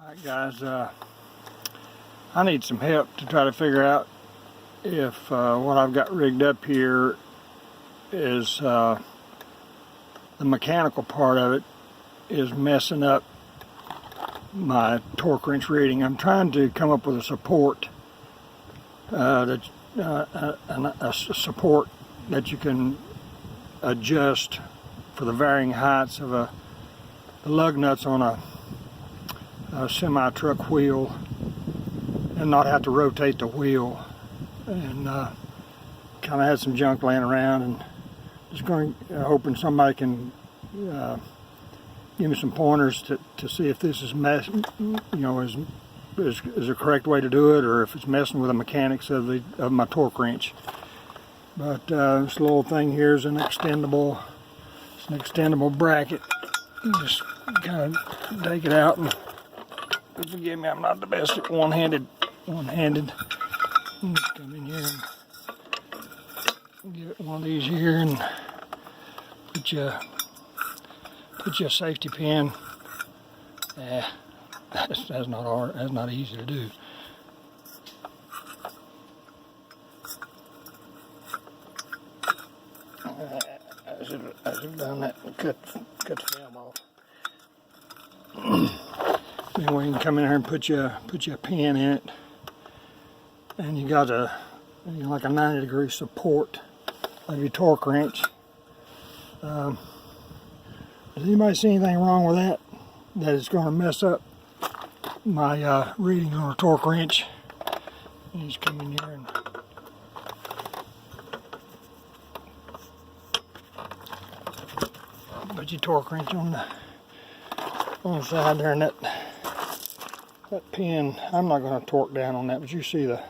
Alright guys, I need some help to try to figure out if what I've got rigged up here is the mechanical part of it is messing up my torque wrench reading. I'm trying to come up with a support a support that you can adjust for the varying heights of the lug nuts on a semi-truck wheel and not have to rotate the wheel. And kind of had some junk laying around, and just going hoping somebody can give me some pointers to see if this is is the correct way to do it, or if it's messing with the mechanics of my torque wrench. But this little thing here is an extendable bracket. You just kind of take it out, and forgive me, I'm not the best at one-handed. Just come in here and get one of these here and put you a safety pin. That's not hard. That's not easy to do. I should have done that and cut the film off. Anyway, you can come in here and put you a pin in it, and you got like a 90-degree support of your torque wrench. Does anybody see anything wrong with that? That it's going to mess up my reading on a torque wrench? You just come in here and put your torque wrench on the side there, and that pin. I'm not going to torque down on that, but you see the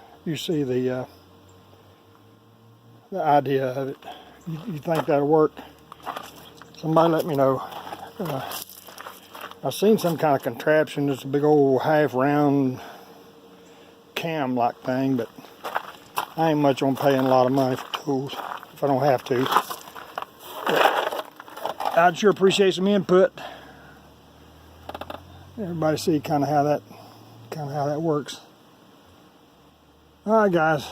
idea of it. You think that'll work? Somebody let me know. I've seen some kind of contraption. It's a big old half-round cam-like thing, but I ain't much on paying a lot of money for tools if I don't have to. But I'd sure appreciate some input. Everybody see kind of how that works. All right, guys.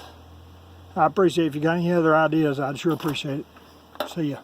I appreciate it. If you got any other ideas, I'd sure appreciate it. See ya.